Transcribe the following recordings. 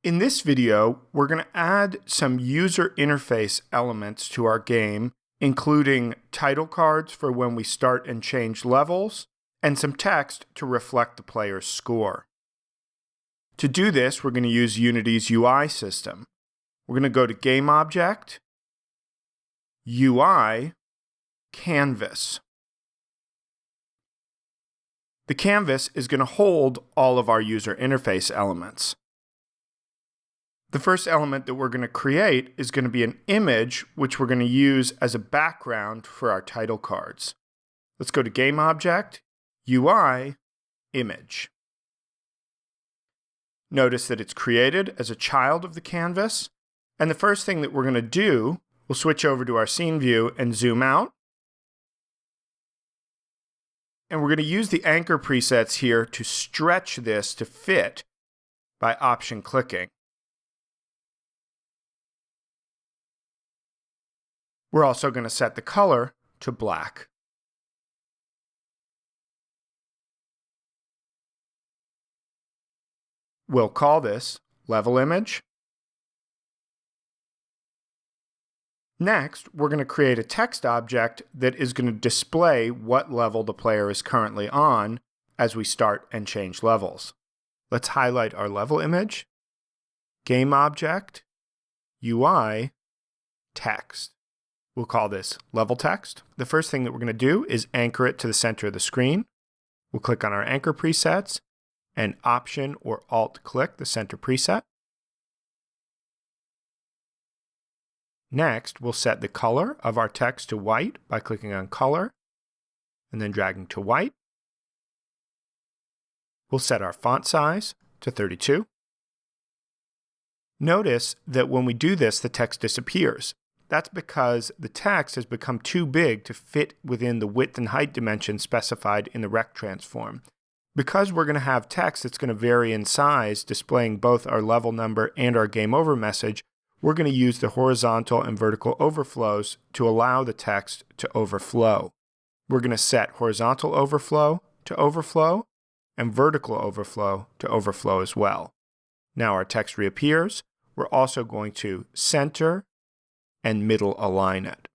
In this video, we're going to add some user interface elements to our game, including title cards for when we start and change levels, and some text to reflect the player's score. To do this, we're going to use Unity's UI system. We're going to go to Game Object, UI, Canvas. The canvas is going to hold all of our user interface elements. The first element that we're going to create is going to be an image, which we're going to use as a background for our title cards. Let's go to Game Object, UI, Image. Notice that it's created as a child of the canvas. And the first thing that we're going to do, we'll switch over to our scene view and zoom out. And we're going to use the anchor presets here to stretch this to fit by option clicking. We're also going to set the color to black. We'll call this Level Image. Next, we're going to create a text object that is going to display what level the player is currently on as we start and change levels. Let's highlight our level image, Game Object, UI, Text. We'll call this Level Text. The first thing that we're going to do is anchor it to the center of the screen. We'll click on our anchor presets and Option or Alt-click the center preset. Next, we'll set the color of our text to white by clicking on Color and then dragging to white. We'll set our font size to 32. Notice that when we do this, the text disappears. That's because the text has become too big to fit within the width and height dimensions specified in the rect transform. Because we're going to have text that's going to vary in size, displaying both our level number and our game over message, we're going to use the horizontal and vertical overflows to allow the text to overflow. We're going to set horizontal overflow to overflow and vertical overflow to overflow as well. Now our text reappears. We're also going to center and middle align it.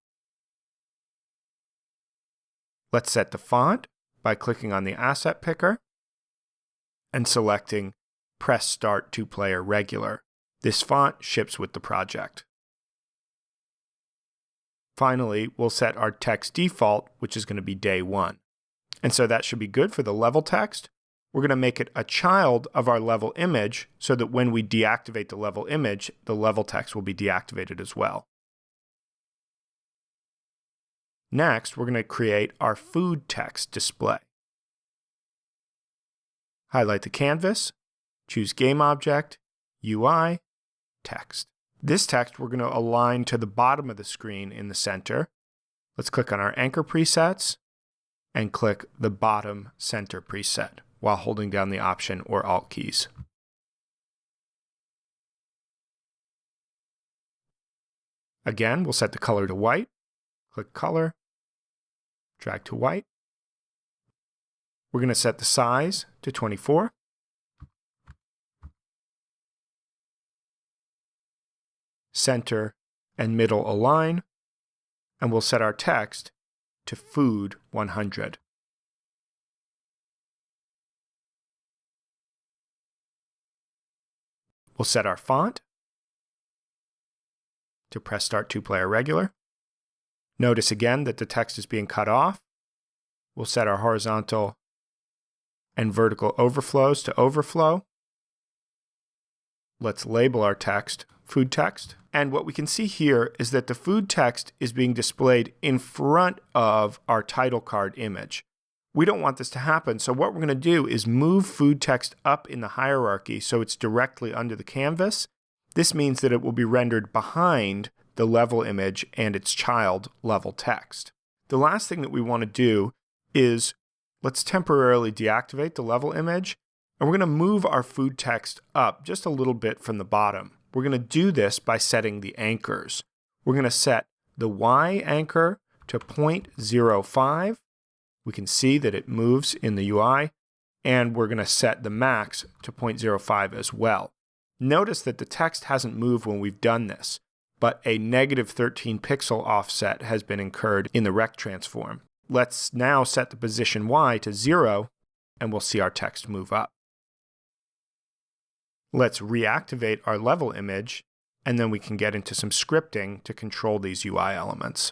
Let's set the font by clicking on the asset picker and selecting Press Start to Player Regular. This font ships with the project. Finally, we'll set our text default, which is going to be day 1. And so that should be good for the level text. We're going to make it a child of our level image so that when we deactivate the level image, the level text will be deactivated as well. Next, we're going to create our food text display. Highlight the canvas, choose Game Object, UI, Text. This text we're going to align to the bottom of the screen in the center. Let's click on our anchor presets and click the bottom center preset while holding down the Option or Alt keys. Again, we'll set the color to white. Click Color, drag to white. We're going to set the size to 24. Center and middle align, and we'll set our text to Food 100. We'll set our font to Press Start to Player Regular. Notice again that the text is being cut off. We'll set our horizontal and vertical overflows to overflow. Let's label our text Food Text. And what we can see here is that the food text is being displayed in front of our title card image. We don't want this to happen, so what we're going to do is move food text up in the hierarchy so it's directly under the canvas. This means that it will be rendered behind the level image and its child level text. The last thing that we want to do is let's temporarily deactivate the level image, and we're going to move our food text up just a little bit from the bottom. We're going to do this by setting the anchors. We're going to set the Y anchor to 0.05. We can see that it moves in the UI, and we're going to set the max to 0.05 as well. Notice that the text hasn't moved when we've done this, but a negative 13 pixel offset has been incurred in the rect transform. Let's now set the position Y to 0, and we'll see our text move up. Let's reactivate our level image, and then we can get into some scripting to control these UI elements.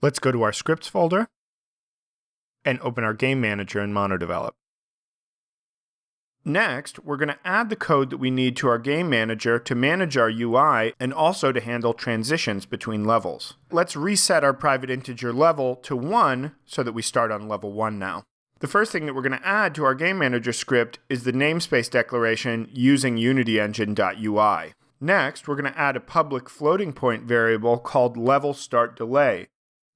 Let's go to our scripts folder and open our game manager in MonoDevelop. Next, we're going to add the code that we need to our game manager to manage our UI and also to handle transitions between levels. Let's reset our private integer level to 1 so that we start on level 1 now. The first thing that we're going to add to our game manager script is the namespace declaration using UnityEngine.ui. Next, we're going to add a public floating point variable called level start delay.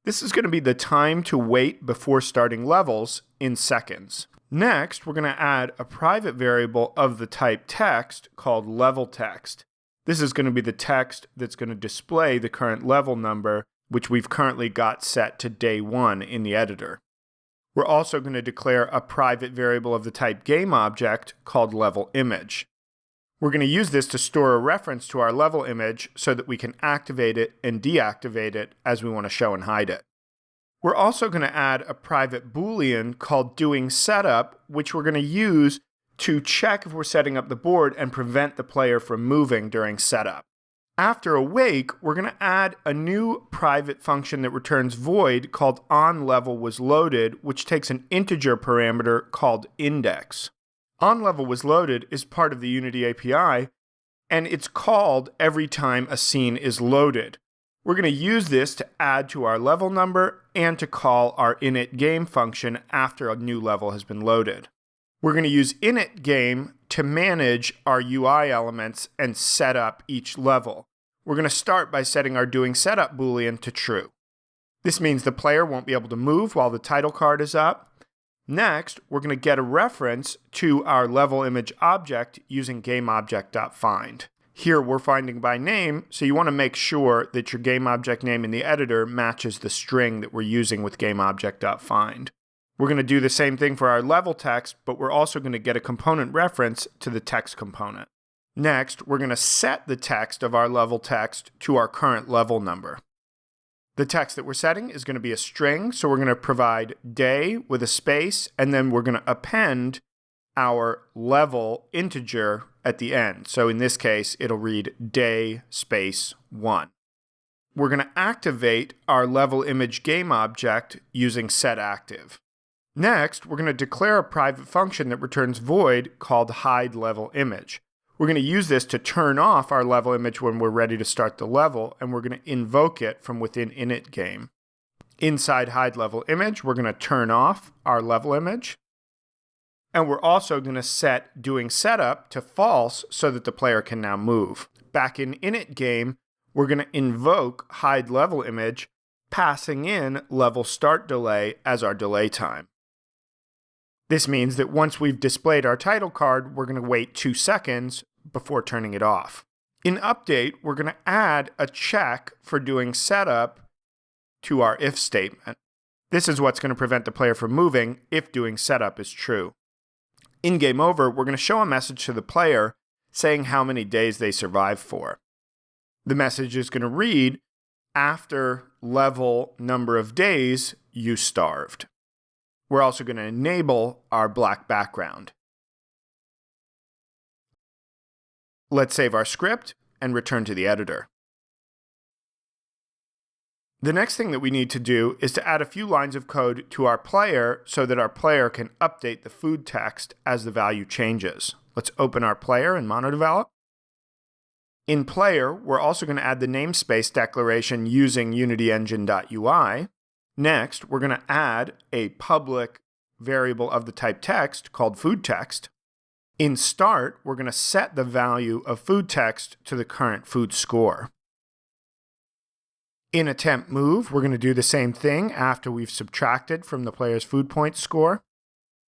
This is going to be the time to wait before starting levels in seconds. Next, we're going to add a private variable of the type text called level text. This is going to be the text that's going to display the current level number, which we've currently got set to day 1 in the editor. We're also going to declare a private variable of the type GameObject called level image. We're going to use this to store a reference to our level image so that we can activate it and deactivate it as we want to show and hide it. We're also going to add a private Boolean called doingSetup, which we're going to use to check if we're setting up the board and prevent the player from moving during setup. After a wake, we're going to add a new private function that returns void called onLevelWasLoaded, which takes an integer parameter called index. OnLevelWasLoaded is part of the Unity API, and it's called every time a scene is loaded. We're going to use this to add to our level number and to call our initGame function after a new level has been loaded. We're going to use initGame to manage our UI elements and set up each level. We're going to start by setting our doingSetup Boolean to true. This means the player won't be able to move while the title card is up. Next, we're going to get a reference to our level image object using GameObject.find. Here we're finding by name, so you want to make sure that your GameObject name in the editor matches the string that we're using with GameObject.find. We're going to do the same thing for our level text, but we're also going to get a component reference to the text component. Next, we're going to set the text of our level text to our current level number. The text that we're setting is going to be a string, so we're going to provide day with a space, and then we're going to append our level integer at the end. So in this case, it'll read day space 1. We're going to activate our level image game object using setActive. Next, we're going to declare a private function that returns void called hideLevelImage. We're going to use this to turn off our level image when we're ready to start the level, and we're going to invoke it from within initGame. Inside hideLevelImage, we're going to turn off our level image. And we're also going to set doingSetup to false so that the player can now move. Back in initGame, we're going to invoke hideLevelImage, passing in level start delay as our delay time. This means that once we've displayed our title card, we're going to wait 2 seconds before turning it off. In update, we're going to add a check for doingSetup to our if statement. This is what's going to prevent the player from moving if doingSetup is true. In Game Over, we're going to show a message to the player saying how many days they survived for. The message is going to read, after level number of days, you starved. We're also going to enable our black background. Let's save our script and return to the editor. The next thing that we need to do is to add a few lines of code to our player so that our player can update the food text as the value changes. Let's open our player in MonoDevelop. In player, we're also going to add the namespace declaration using UnityEngine.ui. Next, we're going to add a public variable of the type text called food text. In start, we're going to set the value of food text to the current food score. In attempt move, we're going to do the same thing after we've subtracted from the player's food point score.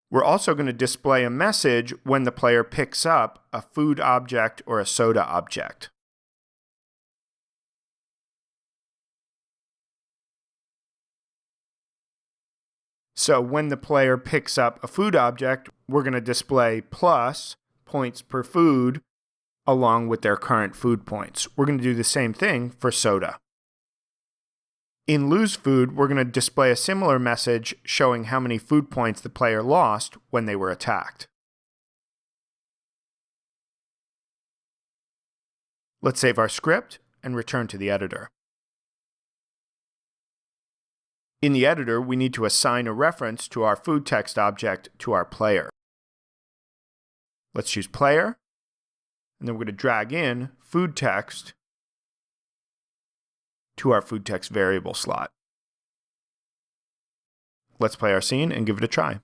We're also going to display a message when the player picks up a food object or a soda object. So when the player picks up a food object, we're going to display plus points per food along with their current food points. We're going to do the same thing for soda. In lose food, we're going to display a similar message showing how many food points the player lost when they were attacked. Let's save our script and return to the editor. In the editor, we need to assign a reference to our food text object to our player. Let's choose player, and then we're going to drag in food text to our food text variable slot. Let's play our scene and give it a try.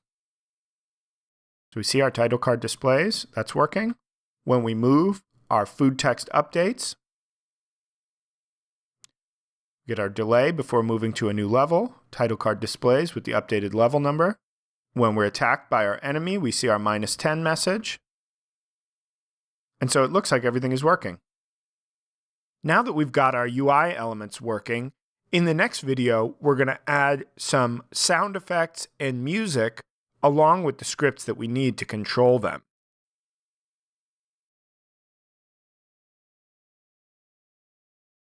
So we see our title card displays. That's working. When we move, our food text updates. Get our delay before moving to a new level. Title card displays with the updated level number. When we're attacked by our enemy, we see our -10 message. And so it looks like everything is working. Now that we've got our UI elements working, in the next video, we're going to add some sound effects and music along with the scripts that we need to control them.